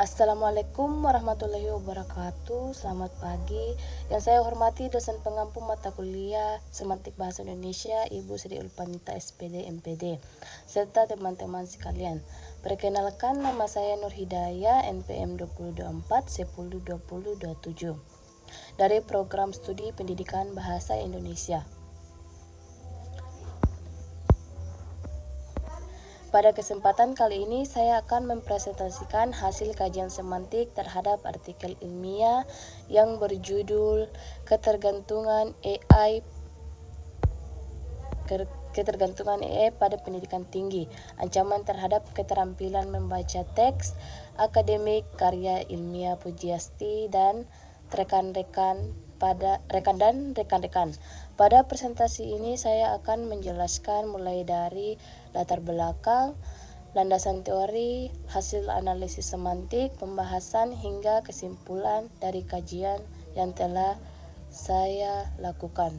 Assalamualaikum warahmatullahi wabarakatuh. Selamat pagi. Yang saya hormati dosen pengampu mata kuliah Semantik Bahasa Indonesia Ibu Sri Ulpanita SPD MPD serta teman-teman sekalian. Perkenalkan, nama saya Nur Hidayah, NPM 2024 10 20 27 dari Program Studi Pendidikan Bahasa Indonesia. Pada kesempatan kali ini saya akan mempresentasikan hasil kajian semantik terhadap artikel ilmiah yang berjudul Ketergantungan AI pada pendidikan tinggi, ancaman terhadap keterampilan membaca teks akademik, karya ilmiah Pujiasti dan rekan-rekan. Pada presentasi ini saya akan menjelaskan mulai dari latar belakang, landasan teori, hasil analisis semantik, pembahasan hingga kesimpulan dari kajian yang telah saya lakukan.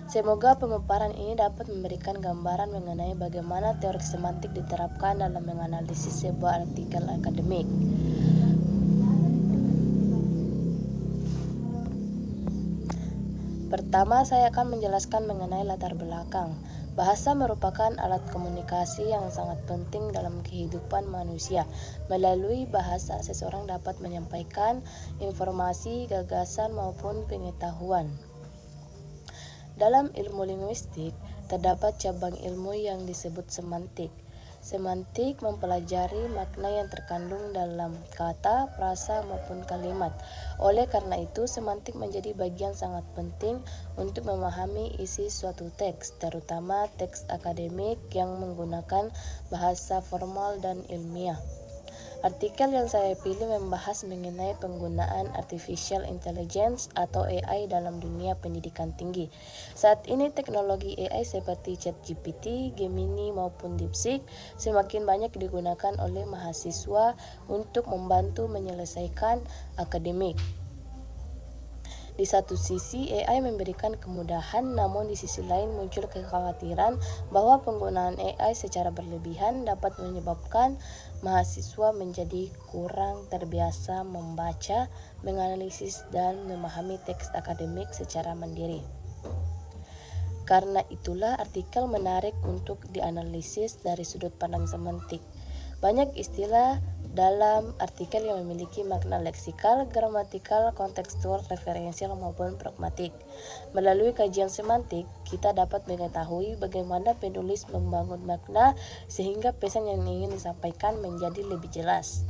Semoga pemaparan ini dapat memberikan gambaran mengenai bagaimana teori semantik diterapkan dalam menganalisis sebuah artikel akademik. Pertama, saya akan menjelaskan mengenai latar belakang. Bahasa merupakan alat komunikasi yang sangat penting dalam kehidupan manusia. Melalui bahasa, seseorang dapat menyampaikan informasi, gagasan, maupun pengetahuan. Dalam ilmu linguistik, terdapat cabang ilmu yang disebut semantik. Semantik mempelajari makna yang terkandung dalam kata, frasa, maupun kalimat. Oleh karena itu, semantik menjadi bagian sangat penting untuk memahami isi suatu teks, terutama teks akademik yang menggunakan bahasa formal dan ilmiah. Artikel yang saya pilih membahas mengenai penggunaan artificial intelligence atau AI dalam dunia pendidikan tinggi. Saat ini teknologi AI seperti ChatGPT, Gemini maupun DeepSeek semakin banyak digunakan oleh mahasiswa untuk membantu menyelesaikan akademik. Di satu sisi, AI memberikan kemudahan, namun di sisi lain muncul kekhawatiran bahwa penggunaan AI secara berlebihan dapat menyebabkan mahasiswa menjadi kurang terbiasa membaca, menganalisis, dan memahami teks akademik secara mandiri. Karena itulah artikel menarik untuk dianalisis dari sudut pandang semantik. Banyak istilah dalam artikel yang memiliki makna leksikal, gramatikal, kontekstual, referensial, maupun pragmatik. Melalui kajian semantik, kita dapat mengetahui bagaimana penulis membangun makna sehingga pesan yang ingin disampaikan menjadi lebih jelas.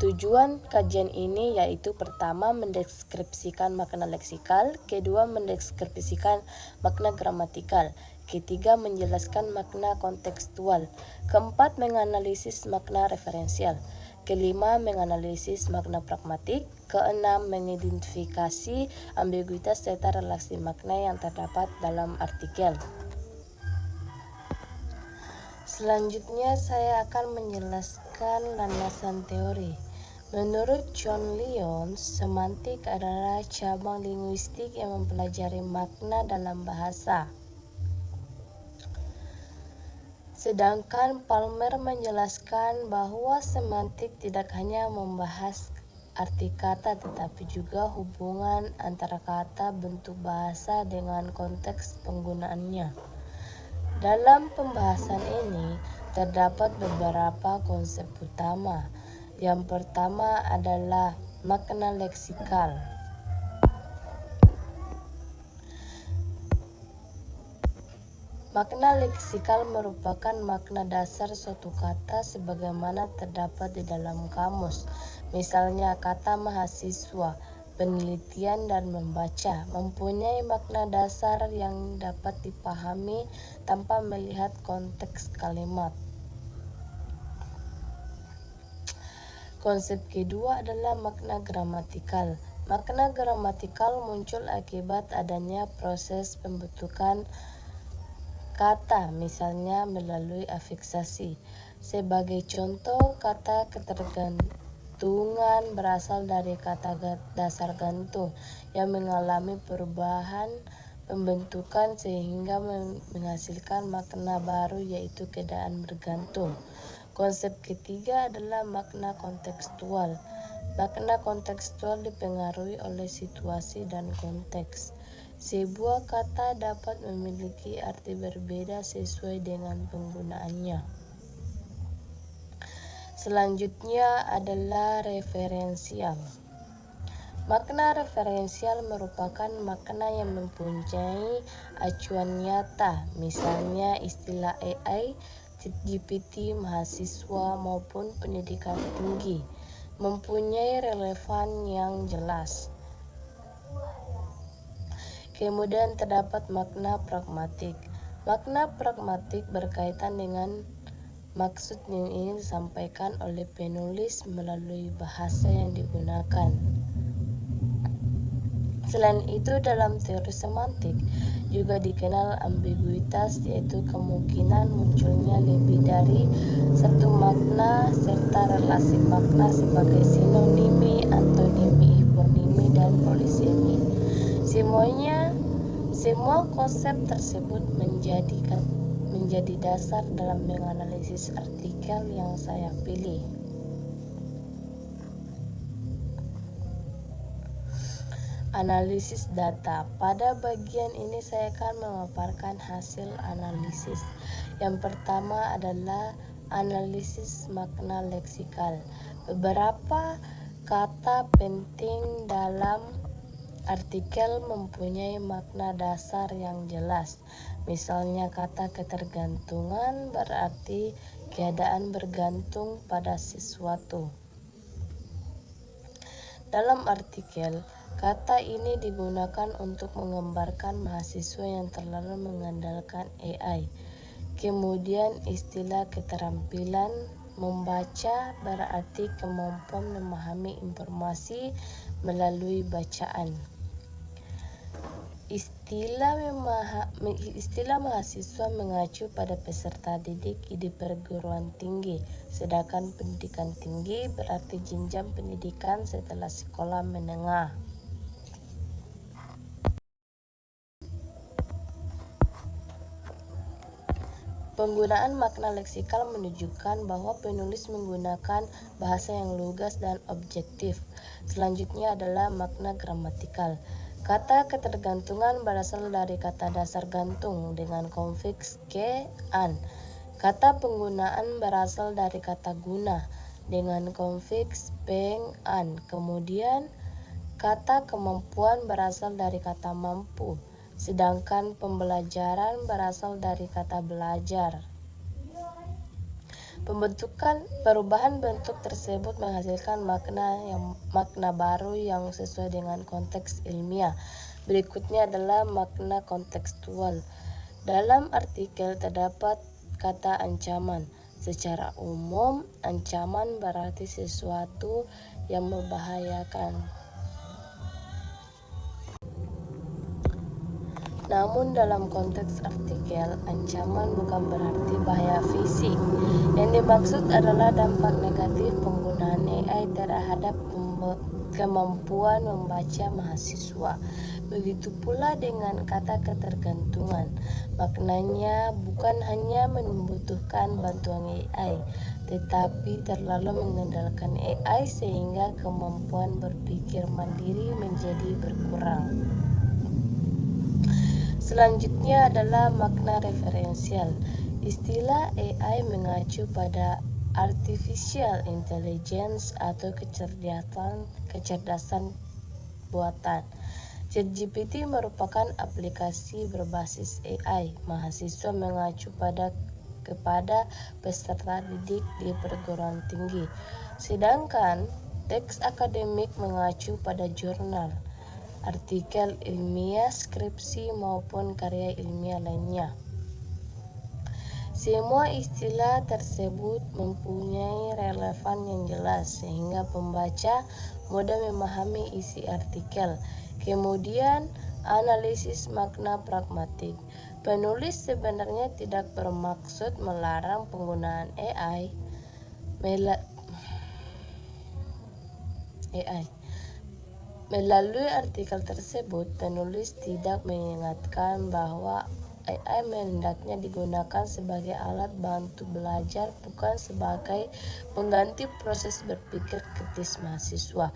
Tujuan kajian ini yaitu pertama, mendeskripsikan makna leksikal, kedua, mendeskripsikan makna gramatikal, ketiga, menjelaskan makna kontekstual, keempat, menganalisis makna referensial, kelima, menganalisis makna pragmatik, keenam, mengidentifikasi ambiguitas serta relasi makna yang terdapat dalam artikel. Selanjutnya saya akan menjelaskan landasan teori. Menurut John Lyons, semantik adalah cabang linguistik yang mempelajari makna dalam bahasa. Sedangkan Palmer menjelaskan bahwa semantik tidak hanya membahas arti kata tetapi juga hubungan antara kata, bentuk bahasa dengan konteks penggunaannya. Dalam pembahasan ini terdapat beberapa konsep utama. Yang pertama adalah makna leksikal. Makna leksikal merupakan makna dasar suatu kata sebagaimana terdapat di dalam kamus. Misalnya kata mahasiswa, penelitian, dan membaca mempunyai makna dasar yang dapat dipahami tanpa melihat konteks kalimat. Konsep kedua adalah makna gramatikal. Makna gramatikal muncul akibat adanya proses pembentukan kata, misalnya melalui afiksasi. Sebagai contoh, kata ketergantungan berasal dari kata dasar gantung yang mengalami perubahan pembentukan sehingga menghasilkan makna baru yaitu keadaan bergantung. Konsep ketiga adalah makna kontekstual. Makna kontekstual dipengaruhi oleh situasi dan konteks. Sebuah kata dapat memiliki arti berbeda sesuai dengan penggunaannya. Selanjutnya adalah referensial. Makna referensial merupakan makna yang mempunyai acuan nyata, misalnya istilah AI, ChatGPT, mahasiswa maupun pendidikan tinggi, mempunyai relevan yang jelas. Kemudian terdapat makna pragmatik. Makna pragmatik berkaitan dengan maksud yang ingin disampaikan oleh penulis melalui bahasa yang digunakan. Selain itu, dalam teori semantik juga dikenal ambiguitas, yaitu kemungkinan munculnya lebih dari satu makna serta relasi makna sebagai sinonimi, antonimi, hiponimi, dan polisemi. Semua konsep tersebut menjadi dasar dalam menganalisis artikel yang saya pilih. Analisis data. Pada bagian ini saya akan memaparkan hasil analisis. Yang pertama adalah analisis makna leksikal. Beberapa kata penting dalam artikel mempunyai makna dasar yang jelas. Misalnya kata ketergantungan berarti keadaan bergantung pada sesuatu. Dalam artikel, kata ini digunakan untuk menggambarkan mahasiswa yang terlalu mengandalkan AI. Kemudian istilah keterampilan membaca berarti kemampuan memahami informasi melalui bacaan. Istilah mahasiswa mengacu pada peserta didik di perguruan tinggi, sedangkan pendidikan tinggi berarti jenjang pendidikan setelah sekolah menengah. Penggunaan makna leksikal menunjukkan bahwa penulis menggunakan bahasa yang lugas dan objektif. Selanjutnya adalah makna gramatikal. Kata ketergantungan berasal dari kata dasar gantung dengan konfiks ke-an. Kata penggunaan berasal dari kata guna dengan konfiks peng-an. Kemudian kata kemampuan berasal dari kata mampu, sedangkan pembelajaran berasal dari kata belajar. Perubahan bentuk tersebut menghasilkan makna baru yang sesuai dengan konteks ilmiah. Berikutnya adalah makna kontekstual. Dalam artikel terdapat kata ancaman. Secara umum, ancaman berarti sesuatu yang membahayakan. Namun dalam konteks artikel, ancaman bukan berarti bahaya fisik. Yang dimaksud adalah dampak negatif penggunaan AI terhadap kemampuan membaca mahasiswa. Begitu pula dengan kata ketergantungan. Maknanya bukan hanya membutuhkan bantuan AI, tetapi terlalu mengandalkan AI sehingga kemampuan berpikir mandiri menjadi berkurang. Selanjutnya adalah makna referensial. Istilah AI mengacu pada artificial intelligence atau kecerdasan buatan. ChatGPT merupakan aplikasi berbasis AI. Mahasiswa mengacu kepada peserta didik di perguruan tinggi. Sedangkan teks akademik mengacu pada jurnal, artikel ilmiah, skripsi, maupun karya ilmiah lainnya. Semua istilah tersebut mempunyai relevan yang jelas sehingga pembaca mudah memahami isi artikel. Kemudian, analisis makna pragmatik. Penulis sebenarnya tidak bermaksud melarang penggunaan AI. Melalui artikel tersebut, penulis tidak mengingatkan bahwa AI hendaknya digunakan sebagai alat bantu belajar, bukan sebagai pengganti proses berpikir kritis mahasiswa.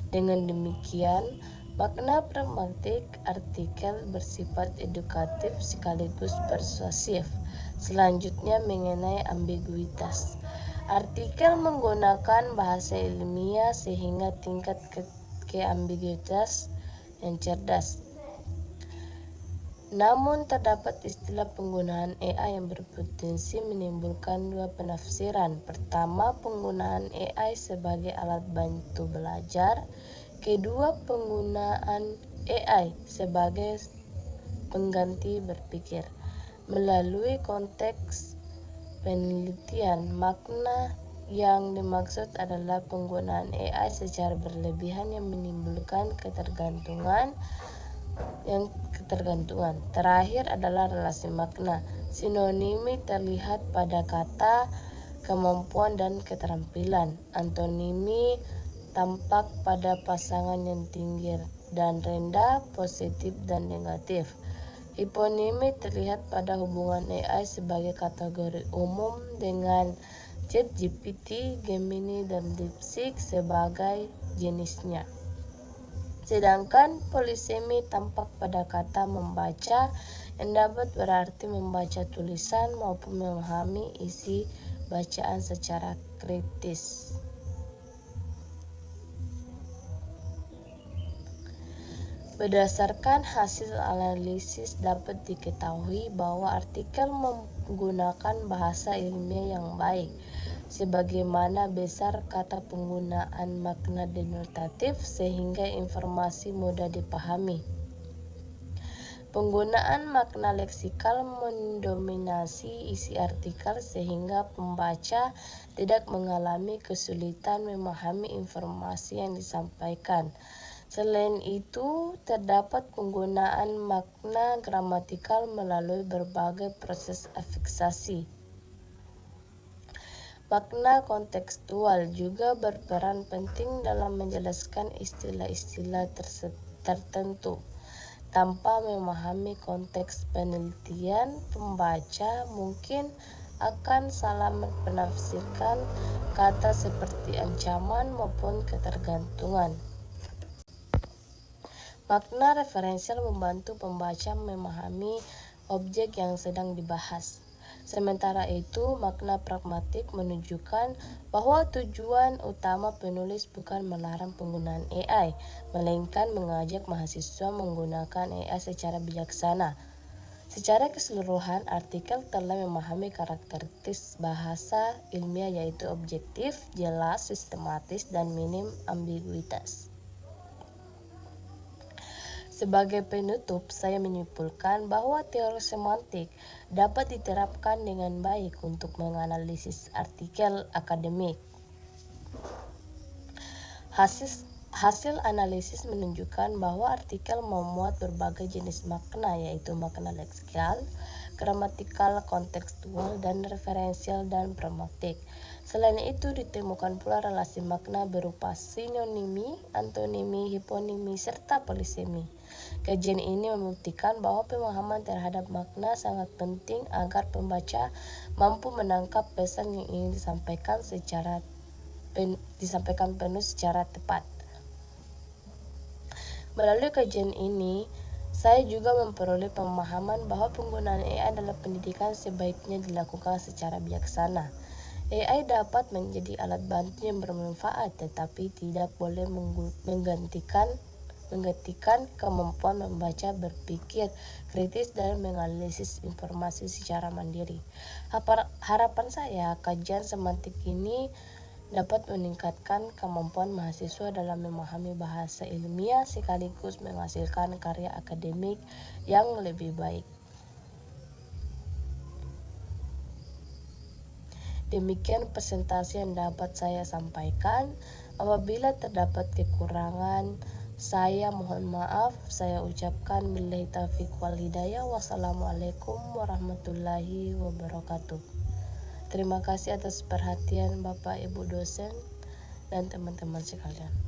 Dengan demikian, makna pragmatik artikel bersifat edukatif sekaligus persuasif. Selanjutnya, mengenai ambiguitas. Artikel menggunakan bahasa ilmiah sehingga tingkat keambiguitas yang cerdas. Namun terdapat istilah penggunaan AI yang berpotensi menimbulkan dua penafsiran. Pertama, penggunaan AI sebagai alat bantu belajar. Kedua, penggunaan AI sebagai pengganti berpikir. Melalui konteks penelitian, makna yang dimaksud adalah penggunaan AI secara berlebihan yang menimbulkan ketergantungan. Terakhir adalah relasi makna. Sinonimi terlihat pada kata kemampuan dan keterampilan. Antonimi tampak pada pasangan yang tinggi dan rendah, positif dan negatif. Hiponimi terlihat pada hubungan AI sebagai kategori umum dengan ChatGPT, Gemini, dan DeepSeek sebagai jenisnya. Sedangkan polisemi tampak pada kata membaca yang dapat berarti membaca tulisan maupun memahami isi bacaan secara kritis. Berdasarkan hasil analisis dapat diketahui bahwa artikel menggunakan bahasa ilmiah yang baik, sebagaimana besar kata penggunaan makna denotatif sehingga informasi mudah dipahami. Penggunaan makna leksikal mendominasi isi artikel sehingga pembaca tidak mengalami kesulitan memahami informasi yang disampaikan. Selain itu, terdapat penggunaan makna gramatikal melalui berbagai proses afiksasi. Makna kontekstual juga berperan penting dalam menjelaskan istilah-istilah tertentu. Tanpa memahami konteks penelitian, pembaca mungkin akan salah menafsirkan kata seperti ancaman maupun ketergantungan. Makna referensial membantu pembaca memahami objek yang sedang dibahas. Sementara itu, makna pragmatik menunjukkan bahwa tujuan utama penulis bukan melarang penggunaan AI, melainkan mengajak mahasiswa menggunakan AI secara bijaksana. Secara keseluruhan, artikel telah memahami karakteristik bahasa ilmiah yaitu objektif, jelas, sistematis, dan minim ambiguitas. Sebagai penutup, saya menyimpulkan bahwa teori semantik dapat diterapkan dengan baik untuk menganalisis artikel akademik. Hasil analisis menunjukkan bahwa artikel memuat berbagai jenis makna, yaitu makna leksikal, gramatikal, kontekstual, dan referensial dan pragmatik. Selain itu, ditemukan pula relasi makna berupa sinonimi, antonimi, hiponimi, serta polisemi. Kajian ini membuktikan bahwa pemahaman terhadap makna sangat penting agar pembaca mampu menangkap pesan yang ingin disampaikan penulis secara tepat. Melalui kajian ini, saya juga memperoleh pemahaman bahwa penggunaan AI dalam pendidikan sebaiknya dilakukan secara bijaksana. AI dapat menjadi alat bantu yang bermanfaat, tetapi tidak boleh menggantikan kemampuan membaca, berpikir kritis, dan menganalisis informasi secara mandiri. Harapan saya, kajian semantik ini dapat meningkatkan kemampuan mahasiswa dalam memahami bahasa ilmiah sekaligus menghasilkan karya akademik yang lebih baik. Demikian presentasi yang dapat saya sampaikan. Apabila terdapat kekurangan, saya mohon maaf. Saya ucapkan billahi taufiq wal hidayah. Wassalamualaikum warahmatullahi wabarakatuh. Terima kasih atas perhatian Bapak Ibu dosen dan teman-teman sekalian.